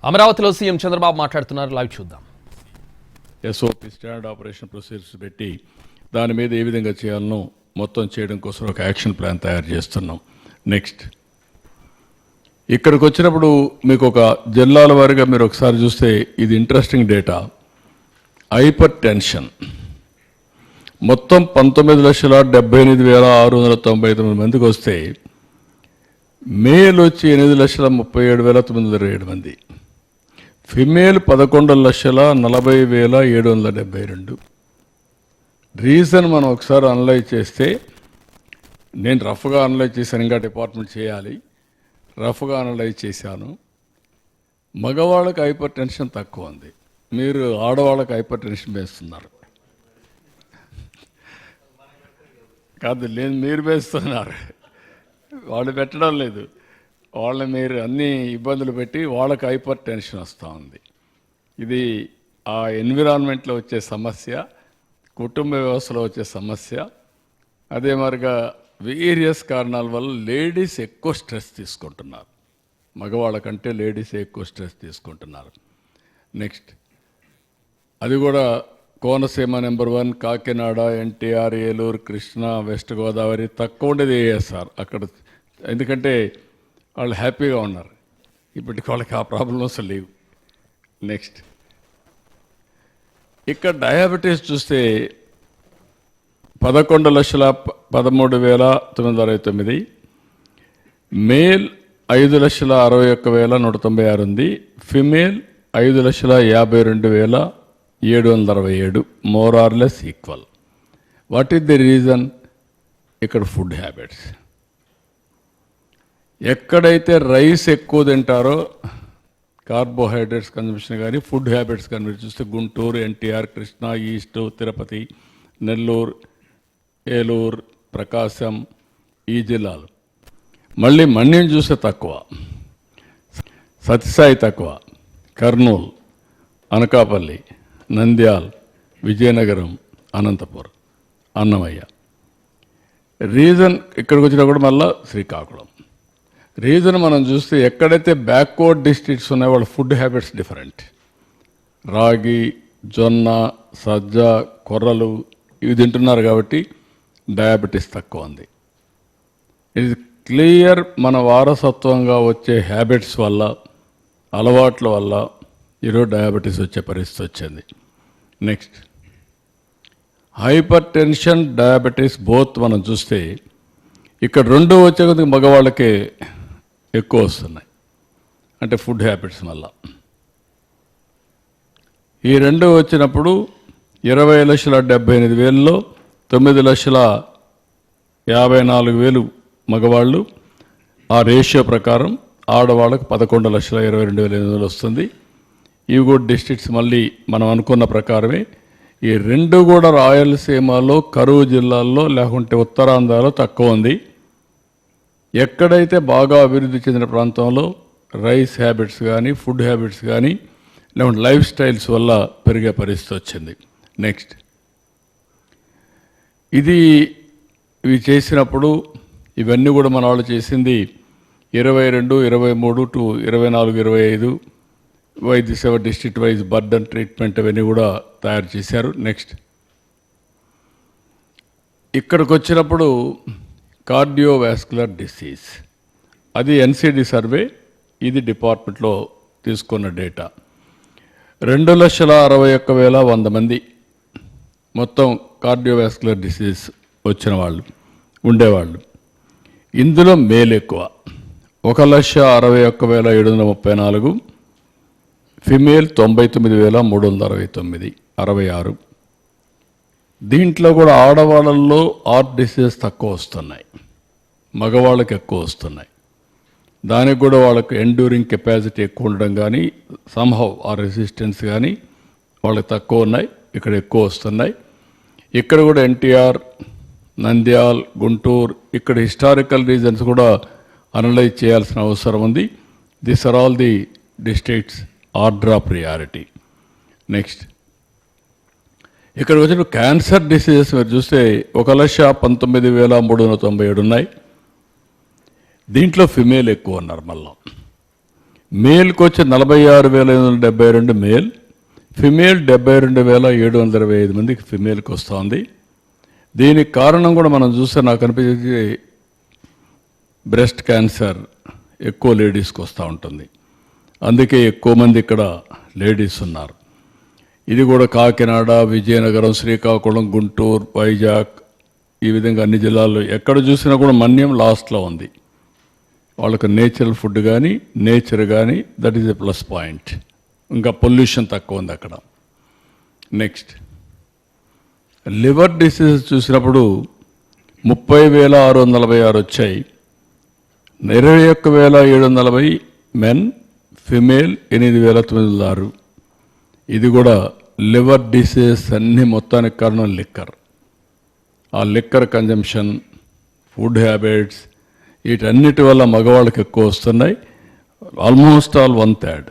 అమరావతిలో సీఎం చంద్రబాబు మాట్లాడుతున్నారు. లైవ్ చూద్దాం. ఎస్ఓపి స్టాండర్డ్ ఆపరేషన్ ప్రొసీజర్స్ పెట్టి దాని మీద ఏ విధంగా చేయాలనో మొత్తం చేయడం కోసం ఒక యాక్షన్ ప్లాన్ తయారు చేస్తున్నాం. నెక్స్ట్ ఇక్కడికి వచ్చినప్పుడు మీకు ఒక జిల్లాల వారీగా మీరు ఒకసారి చూస్తే ఇది ఇంట్రెస్టింగ్ డేటా. హైపర్ టెన్షన్ మొత్తం 19,78,699 మందికి వస్తే మేల్ వచ్చి 8,37,927 మంది, ఫిమేల్ 11,40,772. రీజన్ మనం ఒకసారి అనలైజ్ చేస్తే, నేను రఫ్గా అనలైజ్ చేశాను, ఇంకా డిపార్ట్మెంట్ చేయాలి, రఫ్గా అనలైజ్ చేశాను. మగవాళ్ళకి హైపర్ టెన్షన్ తక్కువ ఉంది, మీరు ఆడవాళ్ళకి హైపర్ టెన్షన్ వేస్తున్నారు. కాదు లేదు, మీరు వేస్తున్నారు, వాళ్ళు పెట్టడం లేదు. వాళ్ళని మీరు అన్ని ఇబ్బందులు పెట్టి వాళ్ళకి హైపర్ టెన్షన్ వస్తూ ఉంది. ఇది ఆ ఎన్విరాన్మెంట్లో వచ్చే సమస్య, కుటుంబ వ్యవస్థలో వచ్చే సమస్య. అదే మరిగా వేరియస్ కారణాల వల్ల లేడీస్ ఎక్కువ స్ట్రెస్ తీసుకుంటున్నారు, మగవాళ్ళ కంటే లేడీస్ ఎక్కువ స్ట్రెస్ తీసుకుంటున్నారు. నెక్స్ట్ అది కూడా కోనసీమ నెంబర్ 1, కాకినాడ, ఎన్టీఆర్, ఏలూరు, కృష్ణా, వెస్ట్ గోదావరి, తక్కువ ఉండేది ఏఎస్ఆర్ అక్కడ. ఎందుకంటే వాళ్ళు హ్యాపీగా ఉన్నారు, ఇప్పటికి వాళ్ళకి ఆ ప్రాబ్లమ్స్ లేవు. నెక్స్ట్ ఇక్కడ డయాబెటీస్ చూస్తే 11,13,969, మేల్ 5,61,196 ఉంది, female 5,52,767, more or less equal. What is the reason? ఇక్కడ ఫుడ్ హ్యాబిట్స్. ఎక్కడైతే రైస్ ఎక్కువ తింటారో కార్బోహైడ్రేట్స్ కన్జంప్షన్ కానీ ఫుడ్ హ్యాబిట్స్ కానీ మీరు చూస్తే గుంటూరు, ఎన్టీఆర్, కృష్ణా, ఈస్ట్, తిరుపతి, నెల్లూరు, ఏలూరు, ప్రకాశం, ఈ జిల్లాలు. మళ్ళీ మన్యం చూస్తే తక్కువ, సత్యసాయి తక్కువ, కర్నూలు, అనకాపల్లి, నంద్యాల్, విజయనగరం, అనంతపురం, అన్నమయ్య. రీజన్ ఇక్కడికి వచ్చినా కూడా మళ్ళీ శ్రీకాకుళం. రీజన్ మనం చూస్తే ఎక్కడైతే బ్యాక్వర్డ్ డిస్ట్రిక్ట్స్ ఉన్నాయో వాళ్ళ ఫుడ్ హ్యాబిట్స్ డిఫరెంట్. రాగి, జొన్న, సజ్జ, కొర్రలు ఇవి తింటున్నారు కాబట్టి డయాబెటీస్ తక్కువ ఉంది. ఇది క్లియర్ మన వారసత్వంగా వచ్చే హ్యాబిట్స్ వల్ల, అలవాట్ల వల్ల ఈరోజు డయాబెటీస్ వచ్చే పరిస్థితి వచ్చింది. Next hyper tension, diabetes both మనం చూస్తే ఇక్కడ రెండు వచ్చే కొద్దిగా మగవాళ్ళకే ఎక్కువ వస్తున్నాయి, అంటే ఫుడ్ హ్యాబిట్స్ వల్ల. ఈ రెండు వచ్చినప్పుడు 20,78,000లో 9,54,000 మగవాళ్ళు. ఆ రేషియో ప్రకారం ఆడవాళ్ళకు 11,22,800 వస్తుంది. ఇవి కూడా డిస్ట్రిక్ట్స్ మళ్ళీ మనం అనుకున్న ప్రకారమే. ఈ రెండు కూడా రాయలసీమలో, కరువు జిల్లాల్లో, లేకుంటే ఉత్తరాంధ్రలో తక్కువ ఉంది. ఎక్కడైతే బాగా అభివృద్ధి చెందిన ప్రాంతంలో రైస్ హ్యాబిట్స్ కానీ, ఫుడ్ హ్యాబిట్స్ కానీ, లేకుంటే లైఫ్ స్టైల్స్ వల్ల పెరిగే పరిస్థితి వచ్చింది. నెక్స్ట్ ఇవి చేసినప్పుడు ఇవన్నీ కూడా మన వాళ్ళు చేసింది 22, 23 టు 24, 25 వైద్య సేవ డిస్ట్రిక్ట్ వైజ్ బర్డన్ ట్రీట్మెంట్ అవన్నీ కూడా తయారు చేశారు. నెక్స్ట్ ఇక్కడికి వచ్చినప్పుడు కార్డియోవాస్కులర్ డిసీజ్, అది ఎన్సిడి సర్వే, ఇది డిపార్ట్మెంట్లో తీసుకున్న డేటా. 2,61,100 మంది మొత్తం కార్డియోవాస్కులర్ డిసీజ్ వచ్చిన వాళ్ళు ఉండేవాళ్ళు. ఇందులో మేల్ ఎక్కువ, 1,61,734, ఫిమేల్ 99,369, 66. దీంట్లో కూడా ఆడవాళ్ళల్లో హార్ట్ డిసీజెస్ తక్కువ వస్తున్నాయి, మగవాళ్ళకి ఎక్కువ వస్తున్నాయి. దానికి కూడా వాళ్ళకి ఎండ్యూరింగ్ కెపాసిటీ ఎక్కువ ఉండడం కానీ, సంహౌ ఆ రెసిస్టెన్స్ కానీ వాళ్ళకి తక్కువ ఉన్నాయి, ఇక్కడ ఎక్కువ వస్తున్నాయి. ఇక్కడ కూడా ఎన్టీఆర్, నంద్యాల్, గుంటూరు, ఇక్కడ హిస్టారికల్ రీజన్స్ కూడా అనలైజ్ చేయాల్సిన అవసరం ఉంది. This are all the districts order of priority. Next ఇక్కడ వచ్చిన క్యాన్సర్ డిసీజెస్ మీరు చూస్తే 1,19,397 ఉన్నాయి. దీంట్లో ఫిమేల్ ఎక్కువ ఉన్నారు. మళ్ళీ మేల్కి వచ్చి 46,872 మేల్, ఫిమేల్ 72,725 మందికి ఫిమేల్కి వస్తుంది. దీనికి కారణం కూడా మనం చూస్తే నాకు అనిపించేది బ్రెస్ట్ క్యాన్సర్ ఎక్కువ లేడీస్కి వస్తూ ఉంటుంది. అందుకే ఎక్కువ మంది ఇక్కడ లేడీస్ ఉన్నారు. ఇది కూడా కాకినాడ, విజయనగరం, శ్రీకాకుళం, గుంటూరు, వైజాగ్, ఈ విధంగా అన్ని జిల్లాల్లో ఎక్కడ చూసినా కూడా మన్యం లాస్ట్లో ఉంది. వాళ్ళకు నేచురల్ ఫుడ్ కానీ నేచర్ కానీ that is a plus point. ఇంకా పొల్యూషన్ తక్కువ ఉంది అక్కడ. నెక్స్ట్ లివర్ డిసీజెస్ చూసినప్పుడు 30,646 వచ్చాయి. 21,740 మెన్, ఫిమేల్ 8,906. ఇది కూడా లివర్ డిసీజెస్ అన్నీ మొత్తానికి కారణం లిక్కర్. ఆ లిక్కర్ కన్జంప్షన్, ఫుడ్ హ్యాబిట్స్, వీటన్నిటి వల్ల మగవాళ్ళకి ఎక్కువ వస్తున్నాయి. Almost all 1/3,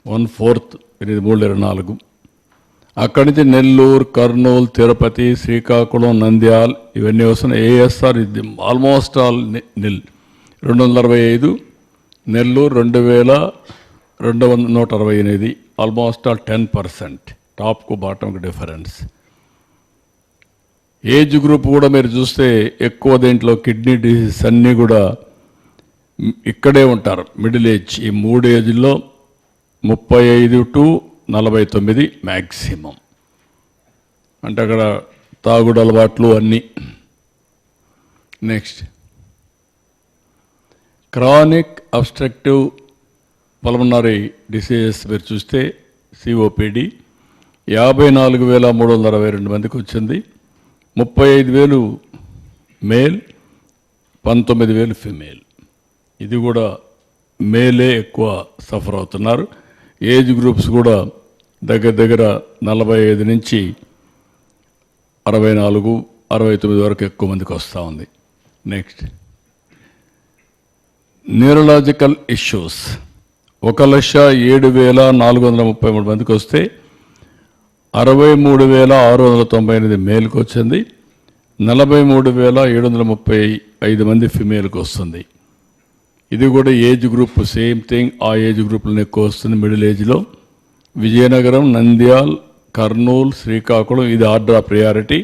1/4, 8,324. అక్కడి నుంచి నెల్లూరు, కర్నూలు, తిరుపతి, శ్రీకాకుళం, నంద్యాల్ ఇవన్నీ వస్తున్నాయి. ఏఎస్ఆర్ ఇది almost all 245, Nellore 2,168, almost all 10%. టాప్కు బాటంకు డిఫరెన్స్. ఏజ్ గ్రూప్ కూడా మీరు చూస్తే ఎక్కువ దేంట్లో కిడ్నీ డిసీజ్ అన్నీ కూడా ఇక్కడే ఉంటారు. మిడిల్ ఏజ్, ఈ 3 ఏజ్లో 35 to 49 మ్యాక్సిమం. అంటే అక్కడ తాగుడు అలవాట్లు అన్నీ. Next chronic obstructive pulmonary diseases మీరు చూస్తే సిఓపిడి 54,362 మందికి వచ్చింది. 35,000 మేల్, 19,000 ఫిమేల్. ఇది కూడా మేలే ఎక్కువ సఫర్ అవుతున్నారు. ఏజ్ గ్రూప్స్ కూడా దగ్గర 45 నుంచి 64, 69 వరకు ఎక్కువ మందికి వస్తూ ఉంది. నెక్స్ట్ న్యూరలాజికల్ ఇష్యూస్ 1,07,433 మందికి వస్తే 63,698 మేల్కి వచ్చింది. 43,735 మంది ఫిమేల్కి వస్తుంది. ఇది కూడా ఏజ్ గ్రూప్ సేమ్ థింగ్. ఆ ఏజ్ గ్రూప్లో ఎక్కువ వస్తుంది. మిడిల్ ఏజ్లో విజయనగరం, నంద్యాల్, కర్నూలు, శ్రీకాకుళం ఇది ఆర్డర్ ఆఫ్ ప్రియారిటీ.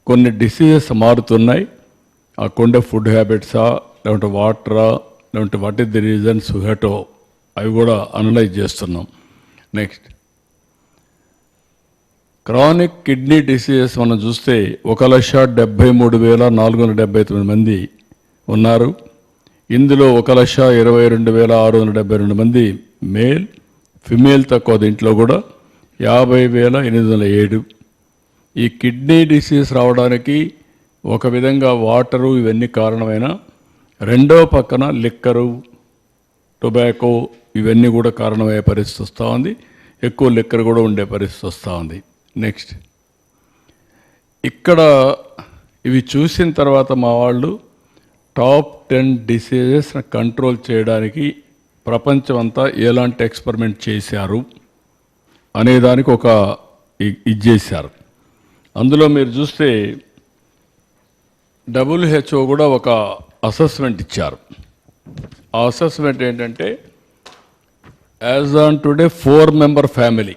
కొన్ని డిసీజెస్ మారుతున్నాయి. ఆ కొండే ఫుడ్ హ్యాబిట్సా, లేకుంటే వాటరా, లేకుంటే వాట్ ఈస్ ది రీజన్స్ హెటో, అవి కూడా అనలైజ్ చేస్తున్నాం. నెక్స్ట్ క్రానిక్ కిడ్నీ డిసీజెస్ మనం చూస్తే 1,73,479 మంది ఉన్నారు. ఇందులో 1,22,672 మంది మేల్, ఫిమేల్ తక్కువ. దీంట్లో కూడా 50,807. ఈ కిడ్నీ డిసీజ్ రావడానికి ఒక విధంగా వాటరు ఇవన్నీ కారణమైన, రెండో పక్కన లిక్కరు, టొబాకో ఇవన్నీ కూడా కారణమయ్యే పరిస్థితి వస్తూ ఉంది. ఎక్కువ లిక్కర్ కూడా ఉండే పరిస్థితి వస్తూ ఉంది. నెక్స్ట్ ఇక్కడ ఇవి చూసిన తర్వాత మా వాళ్ళు టాప్ 10 డిసీజెస్ కంట్రోల్ చేయడానికి ప్రపంచం అంతా ఎలాంటి ఎక్స్పెరిమెంట్ చేశారు అనేదానికి ఒక ఇది చేశారు. అందులో మీరు చూస్తే WHO కూడా ఒక అసెస్మెంట్ ఇచ్చారు. ఆ అసెస్మెంట్ ఏంటంటే as on today 4-member family.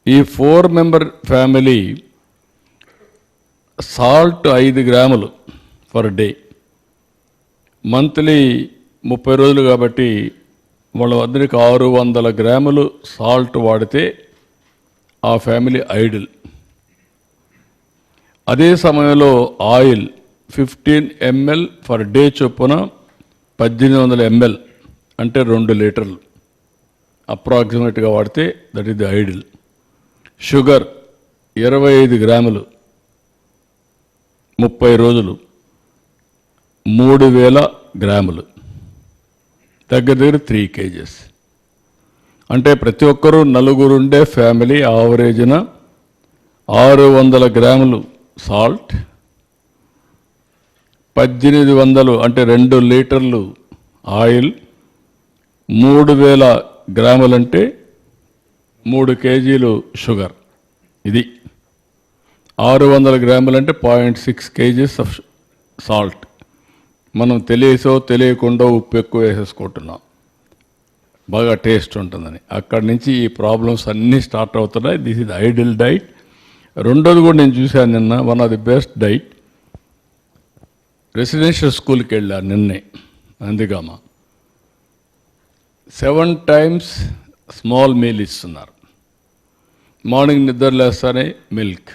ఈ 4-member ఫ్యామిలీ సాల్ట్ 5 గ్రాములు పర్ డే, మంత్లీ 30 రోజులు కాబట్టి వాళ్ళ వద్దరికి 600 గ్రాములు సాల్ట్ వాడితే ఆ ఫ్యామిలీ ఐడిల్. అదే సమయంలో ఆయిల్ 15 ml పర్ డే చొప్పున 1800 ml అంటే 2 లీటర్లు అప్రాక్సిమేట్గా వాడితే that is the ideal. Sugar 25 గ్రాములు 30 రోజులు 3,000 గ్రాములు, దగ్గర 3 kgs. అంటే ప్రతి ఒక్కరూ నలుగురుండే ఫ్యామిలీ ఆవరేజ్న 600 గ్రాములు సాల్ట్, 1800 అంటే 2 లీటర్లు ఆయిల్, 3,000 గ్రాములు అంటే 3 కేజీలు షుగర్. ఇది 600 గ్రాములు అంటే 0.6 kgs ఆఫ్ సాల్ట్, మనం తెలియకుండా ఉప్పు ఎక్కువ వేసేసుకుంటున్నాం, బాగా టేస్ట్ ఉంటుందని. అక్కడి నుంచి ఈ ప్రాబ్లమ్స్ అన్నీ స్టార్ట్ అవుతున్నాయి. This is ideal diet. రెండోది కూడా నేను చూశాను నిన్న, one of the best diet. Residential స్కూల్కి వెళ్ళాను నిన్నే, అందుకమ్మ 7 times స్మాల్ మీల్ ఇస్తున్నారు. మార్నింగ్ నిద్ర లేస్తానే మిల్క్,